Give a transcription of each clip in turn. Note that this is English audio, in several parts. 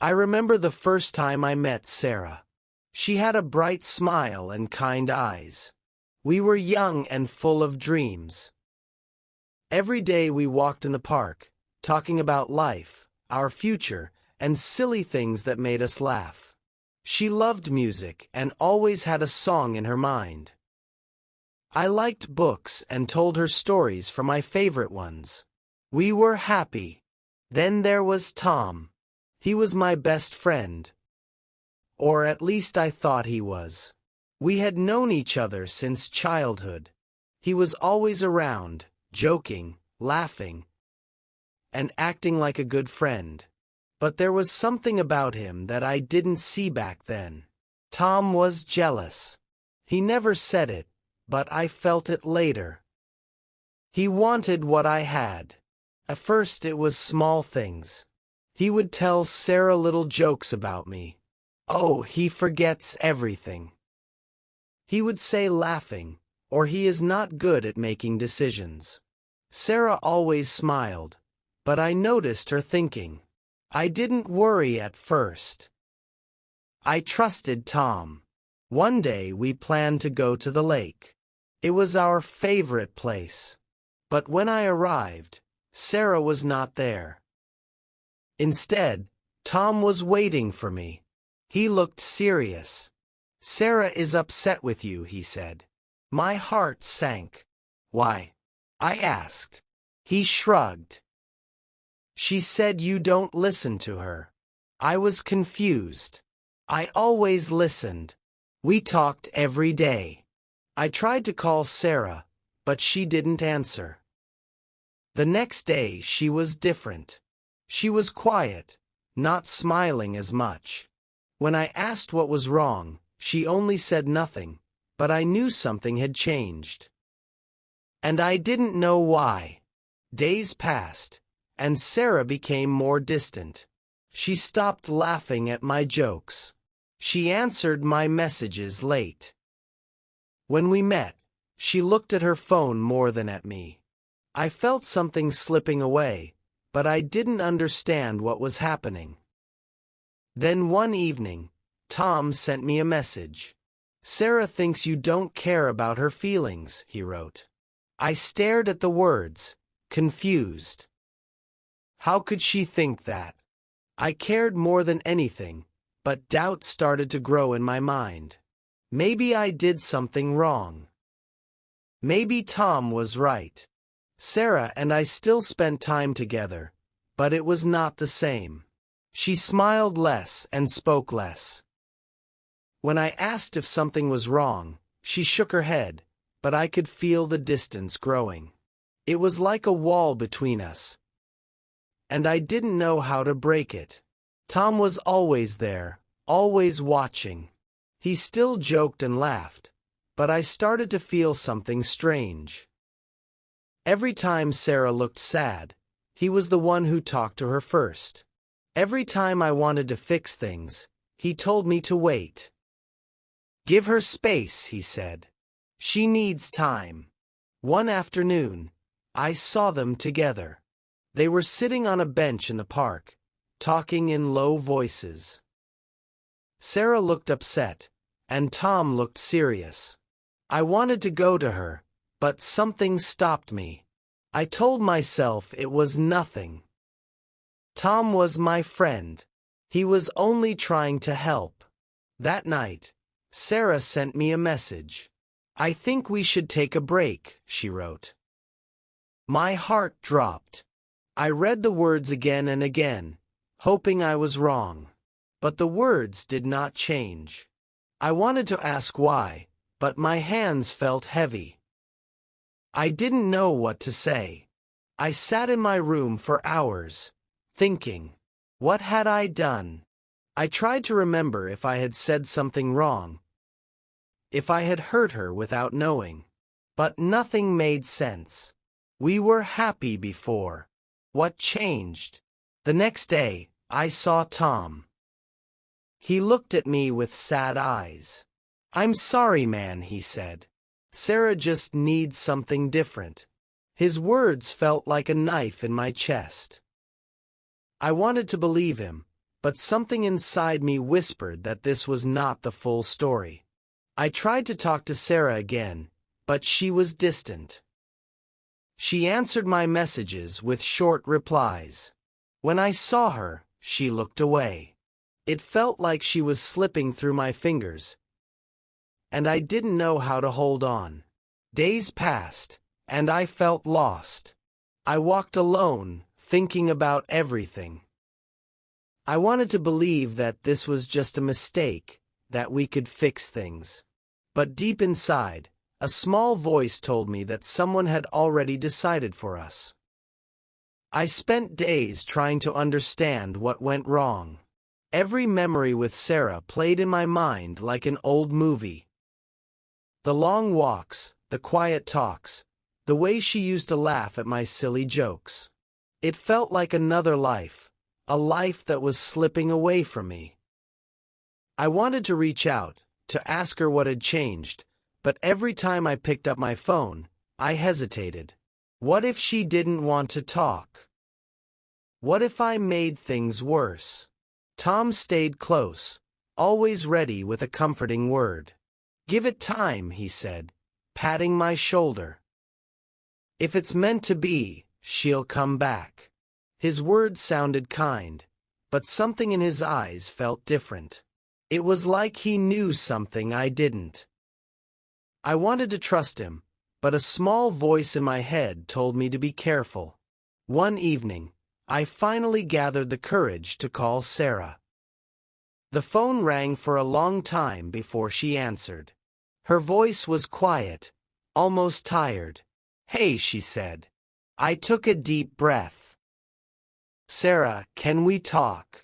I remember the first time I met Sarah. She had a bright smile and kind eyes. We were young and full of dreams. Every day we walked in the park, talking about life, our future, and silly things that made us laugh. She loved music and always had a song in her mind. I liked books and told her stories from my favorite ones. We were happy. Then there was Tom. He was my best friend. Or at least I thought he was. We had known each other since childhood. He was always around, joking, laughing, and acting like a good friend. But there was something about him that I didn't see back then. Tom was jealous. He never said it, but I felt it later. He wanted what I had. At first it was small things. He would tell Sarah little jokes about me. Oh, he forgets everything. He would say laughing, or he is not good at making decisions. Sarah always smiled, but I noticed her thinking. I didn't worry at first. I trusted Tom. One day we planned to go to the lake. It was our favorite place. But when I arrived, Sarah was not there. Instead, Tom was waiting for me. He looked serious. "Sarah is upset with you," he said. My heart sank. "Why?" I asked. He shrugged. "She said you don't listen to her." I was confused. I always listened. We talked every day. I tried to call Sarah, but she didn't answer. The next day she was different. She was quiet, not smiling as much. When I asked what was wrong, she only said nothing, but I knew something had changed. And I didn't know why. Days passed, and Sarah became more distant. She stopped laughing at my jokes. She answered my messages late. When we met, she looked at her phone more than at me. I felt something slipping away, but I didn't understand what was happening. Then one evening, Tom sent me a message. "Sarah thinks you don't care about her feelings," he wrote. I stared at the words, confused. How could she think that? I cared more than anything, but doubt started to grow in my mind. Maybe I did something wrong. Maybe Tom was right. Sarah and I still spent time together, but it was not the same. She smiled less and spoke less. When I asked if something was wrong, she shook her head, but I could feel the distance growing. It was like a wall between us, and I didn't know how to break it. Tom was always there, always watching. He still joked and laughed, but I started to feel something strange. Every time Sarah looked sad, he was the one who talked to her first. Every time I wanted to fix things, he told me to wait. "Give her space," he said. "She needs time." One afternoon, I saw them together. They were sitting on a bench in the park, talking in low voices. Sarah looked upset, and Tom looked serious. I wanted to go to her, but something stopped me. I told myself it was nothing. Tom was my friend. He was only trying to help. That night, Sarah sent me a message. "I think we should take a break," she wrote. My heart dropped. I read the words again and again, hoping I was wrong. But the words did not change. I wanted to ask why, but my hands felt heavy. I didn't know what to say. I sat in my room for hours, thinking, what had I done? I tried to remember if I had said something wrong, if I had hurt her without knowing. But nothing made sense. We were happy before. What changed? The next day, I saw Tom. He looked at me with sad eyes. "I'm sorry, man," he said. "Sarah just needs something different." His words felt like a knife in my chest. I wanted to believe him, but something inside me whispered that this was not the full story. I tried to talk to Sarah again, but she was distant. She answered my messages with short replies. When I saw her, she looked away. It felt like she was slipping through my fingers, and I didn't know how to hold on. Days passed, and I felt lost. I walked alone, thinking about everything. I wanted to believe that this was just a mistake, that we could fix things. But deep inside, a small voice told me that someone had already decided for us. I spent days trying to understand what went wrong. Every memory with Sarah played in my mind like an old movie. The long walks, the quiet talks, the way she used to laugh at my silly jokes. It felt like another life, a life that was slipping away from me. I wanted to reach out, to ask her what had changed, but every time I picked up my phone, I hesitated. What if she didn't want to talk? What if I made things worse? Tom stayed close, always ready with a comforting word. "Give it time," he said, patting my shoulder. "If it's meant to be, she'll come back." His words sounded kind, but something in his eyes felt different. It was like he knew something I didn't. I wanted to trust him, but a small voice in my head told me to be careful. One evening, I finally gathered the courage to call Sarah. The phone rang for a long time before she answered. Her voice was quiet, almost tired. "Hey," she said. I took a deep breath. "Sarah, can we talk?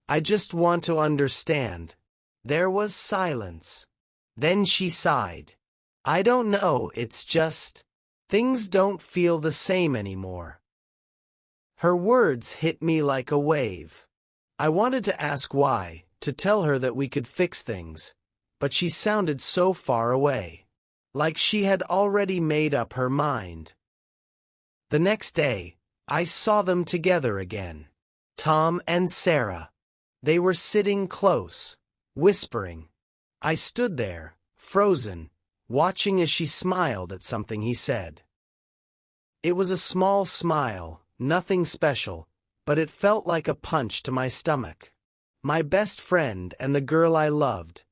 I just want to understand." There was silence. Then she sighed. "I don't know, it's just, things don't feel the same anymore." Her words hit me like a wave. I wanted to ask why, to tell her that we could fix things, but she sounded so far away, like she had already made up her mind. The next day, I saw them together again. Tom and Sarah. They were sitting close, whispering. I stood there, frozen, watching as she smiled at something he said. It was a small smile, nothing special, but it felt like a punch to my stomach. My best friend and the girl I loved,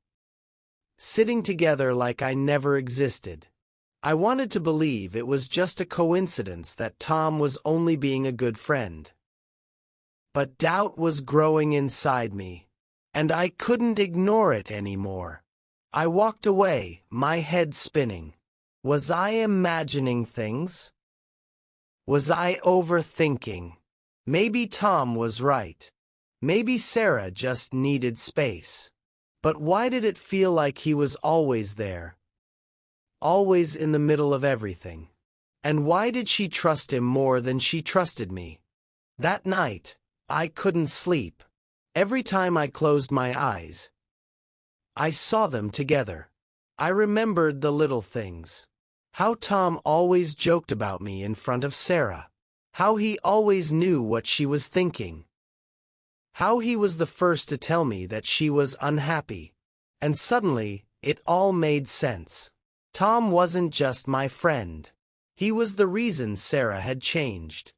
sitting together like I never existed. I wanted to believe it was just a coincidence that Tom was only being a good friend. But doubt was growing inside me, and I couldn't ignore it anymore. I walked away, my head spinning. Was I imagining things? Was I overthinking? Maybe Tom was right. Maybe Sarah just needed space. But why did it feel like he was always there? Always in the middle of everything. And why did she trust him more than she trusted me? That night, I couldn't sleep. Every time I closed my eyes, I saw them together. I remembered the little things. How Tom always joked about me in front of Sarah. How he always knew what she was thinking. How he was the first to tell me that she was unhappy. And suddenly, it all made sense. Tom wasn't just my friend. He was the reason Sarah had changed.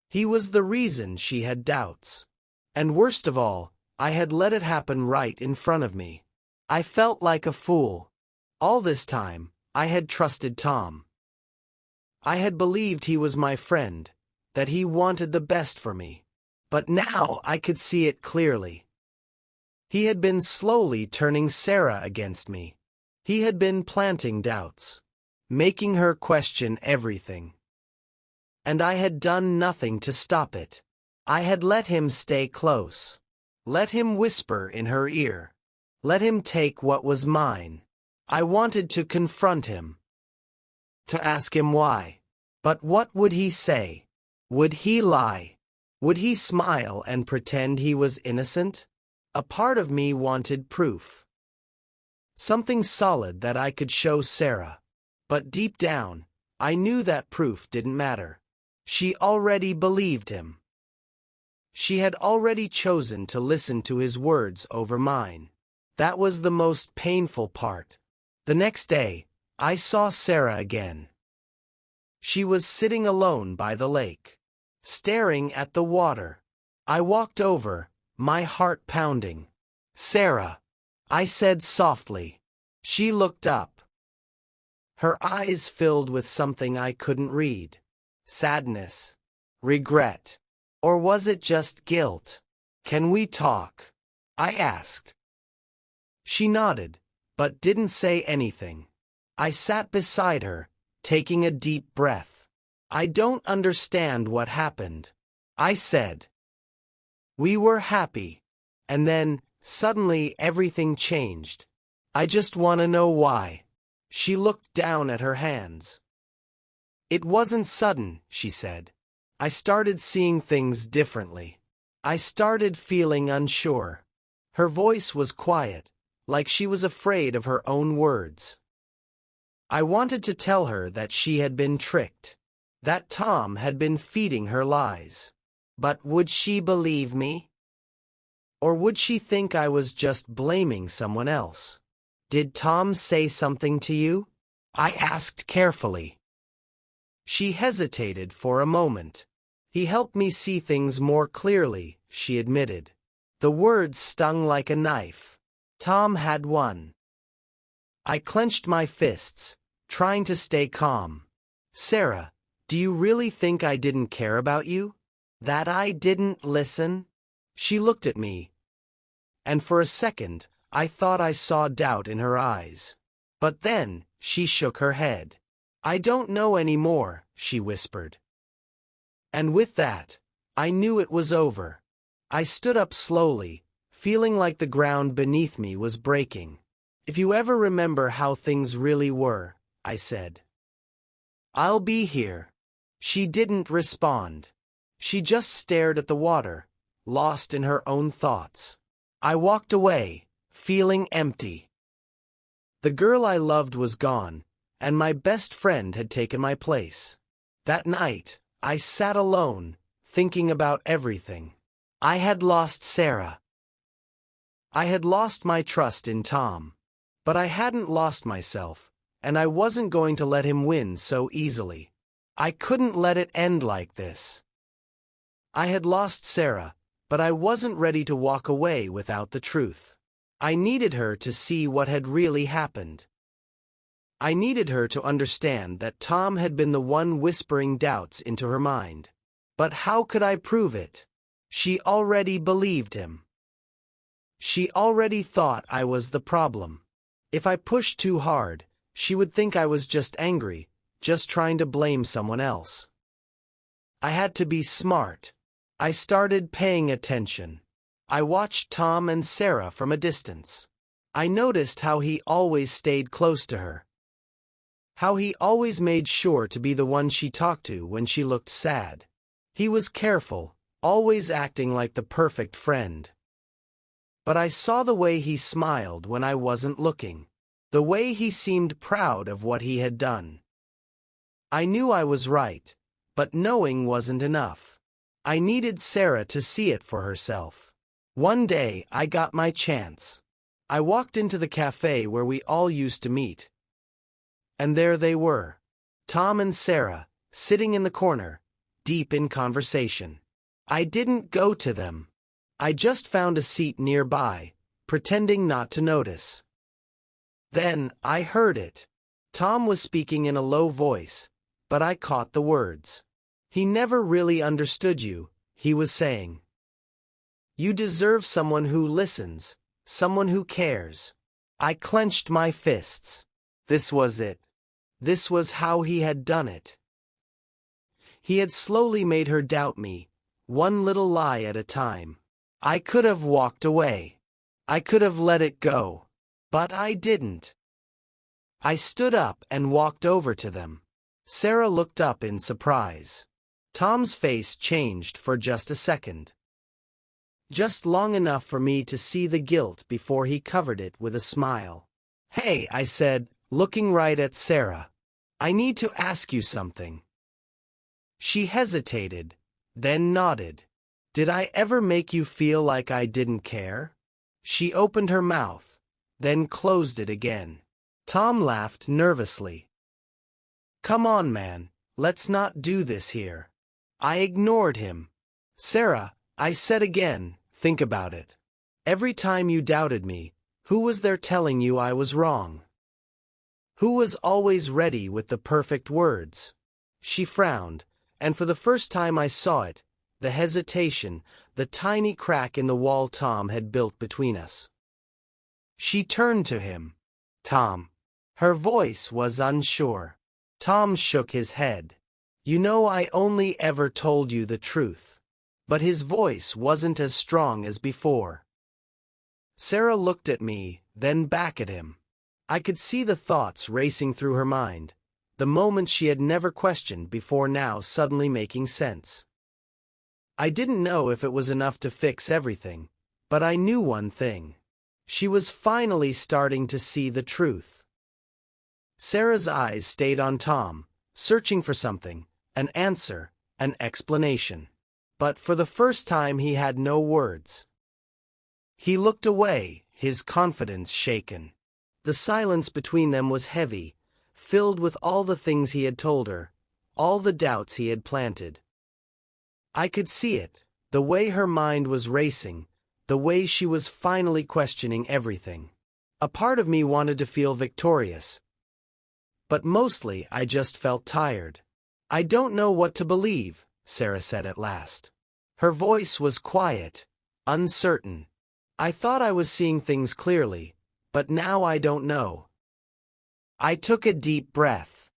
He was the reason she had doubts. And worst of all, I had let it happen right in front of me. I felt like a fool. All this time, I had trusted Tom. I had believed he was my friend, that he wanted the best for me. But now I could see it clearly. He had been slowly turning Sarah against me. He had been planting doubts, making her question everything. And I had done nothing to stop it. I had let him stay close. Let him whisper in her ear. Let him take what was mine. I wanted to confront him. To ask him why. But what would he say? Would he lie? Would he smile and pretend he was innocent? A part of me wanted proof. Something solid that I could show Sarah. But deep down, I knew that proof didn't matter. She already believed him. She had already chosen to listen to his words over mine. That was the most painful part. The next day, I saw Sarah again. She was sitting alone by the lake, staring at the water. I walked over, my heart pounding. "Sarah," I said softly. She looked up. Her eyes filled with something I couldn't read. Sadness, regret, or was it just guilt? "Can we talk?" I asked. She nodded, but didn't say anything. I sat beside her, taking a deep breath. "I don't understand what happened," I said. "We were happy, and then, suddenly everything changed. I just want to know why." She looked down at her hands. "It wasn't sudden," she said. "I started seeing things differently. I started feeling unsure." Her voice was quiet, like she was afraid of her own words. I wanted to tell her that she had been tricked, that Tom had been feeding her lies. But would she believe me? Or would she think I was just blaming someone else? "Did Tom say something to you?" I asked carefully. She hesitated for a moment. "He helped me see things more clearly," she admitted. The words stung like a knife. Tom had won. I clenched my fists, trying to stay calm. "Sarah, do you really think I didn't care about you? That I didn't listen?" She looked at me, and for a second, I thought I saw doubt in her eyes. But then, she shook her head. "I don't know anymore," she whispered. And with that, I knew it was over. I stood up slowly, feeling like the ground beneath me was breaking. "If you ever remember how things really were," I said, "I'll be here." She didn't respond. She just stared at the water, lost in her own thoughts. I walked away, feeling empty. The girl I loved was gone, and my best friend had taken my place. That night, I sat alone, thinking about everything. I had lost Sarah. I had lost my trust in Tom. But I hadn't lost myself, and I wasn't going to let him win so easily. I couldn't let it end like this. I had lost Sarah, but I wasn't ready to walk away without the truth. I needed her to see what had really happened. I needed her to understand that Tom had been the one whispering doubts into her mind. But how could I prove it? She already believed him. She already thought I was the problem. If I pushed too hard, she would think I was just angry, just trying to blame someone else. I had to be smart. I started paying attention. I watched Tom and Sarah from a distance. I noticed how he always stayed close to her. How he always made sure to be the one she talked to when she looked sad. He was careful, always acting like the perfect friend. But I saw the way he smiled when I wasn't looking. The way he seemed proud of what he had done. I knew I was right, but knowing wasn't enough. I needed Sarah to see it for herself. One day, I got my chance. I walked into the cafe where we all used to meet. And there they were. Tom and Sarah, sitting in the corner, deep in conversation. I didn't go to them. I just found a seat nearby, pretending not to notice. Then, I heard it. Tom was speaking in a low voice, but I caught the words. "He never really understood you," he was saying. "You deserve someone who listens, someone who cares." I clenched my fists. This was it. This was how he had done it. He had slowly made her doubt me, one little lie at a time. I could have walked away. I could have let it go. But I didn't. I stood up and walked over to them. Sarah looked up in surprise. Tom's face changed for just a second. Just long enough for me to see the guilt before he covered it with a smile. "Hey," I said, looking right at Sarah. "I need to ask you something." She hesitated, then nodded. Did I ever make you feel like I didn't care? She opened her mouth, then closed it again. Tom laughed nervously. Come on, man, let's not do this here. I ignored him. Sarah, I said again, think about it. Every time you doubted me, who was there telling you I was wrong? Who was always ready with the perfect words? She frowned, and for the first time I saw it, the hesitation, the tiny crack in the wall Tom had built between us. She turned to him. Tom. Her voice was unsure. Tom shook his head. You know I only ever told you the truth. But his voice wasn't as strong as before. Sarah looked at me, then back at him. I could see the thoughts racing through her mind, the moments she had never questioned before now suddenly making sense. I didn't know if it was enough to fix everything, but I knew one thing. She was finally starting to see the truth. Sarah's eyes stayed on Tom, searching for something, an answer, an explanation. But for the first time he had no words. He looked away, his confidence shaken. The silence between them was heavy, filled with all the things he had told her, all the doubts he had planted. I could see it, the way her mind was racing, the way she was finally questioning everything. A part of me wanted to feel victorious. But mostly I just felt tired. I don't know what to believe, Sarah said at last. Her voice was quiet, uncertain. I thought I was seeing things clearly, but now I don't know. I took a deep breath.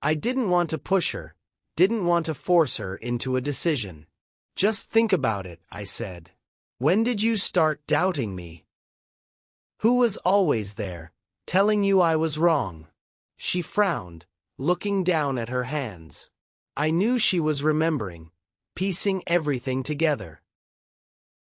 I didn't want to push her, didn't want to force her into a decision. Just think about it, I said. When did you start doubting me? Who was always there, telling you I was wrong? She frowned, looking down at her hands. I knew she was remembering, piecing everything together.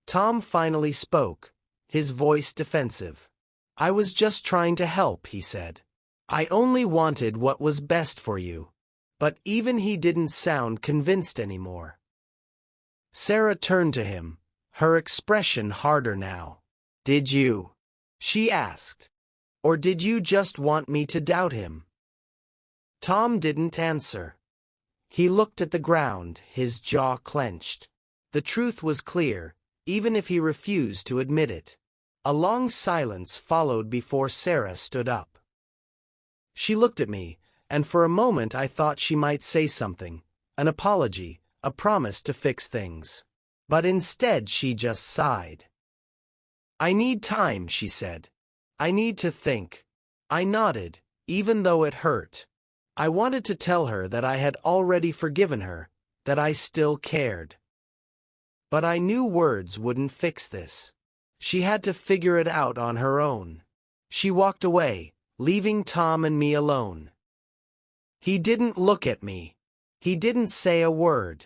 Tom finally spoke, his voice defensive. I was just trying to help, he said. I only wanted what was best for you. But even he didn't sound convinced anymore. Sarah turned to him, her expression harder now. Did you? She asked. Or did you just want me to doubt him? Tom didn't answer. He looked at the ground, his jaw clenched. The truth was clear, even if he refused to admit it. A long silence followed before Sarah stood up. She looked at me, and for a moment I thought she might say something, an apology, a promise to fix things. But instead she just sighed. I need time, she said. I need to think. I nodded, even though it hurt. I wanted to tell her that I had already forgiven her, that I still cared. But I knew words wouldn't fix this. She had to figure it out on her own. She walked away, leaving Tom and me alone. He didn't look at me. He didn't say a word.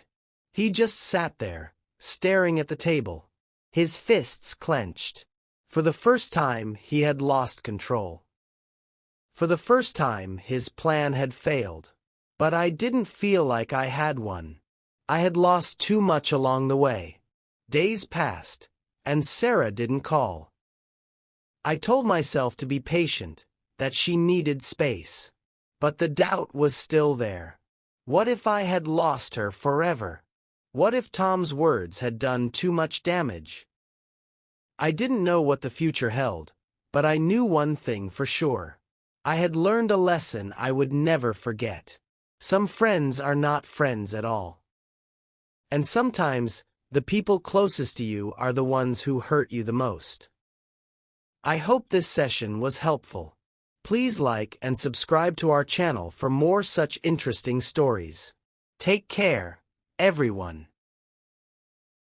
He just sat there, staring at the table, his fists clenched. For the first time, he had lost control. For the first time, his plan had failed. But I didn't feel like I had one. I had lost too much along the way. Days passed, and Sarah didn't call. I told myself to be patient, that she needed space. But the doubt was still there. What if I had lost her forever? What if Tom's words had done too much damage? I didn't know what the future held, but I knew one thing for sure. I had learned a lesson I would never forget. Some friends are not friends at all. And sometimes, the people closest to you are the ones who hurt you the most. I hope this session was helpful. Please like and subscribe to our channel for more such interesting stories. Take care, everyone.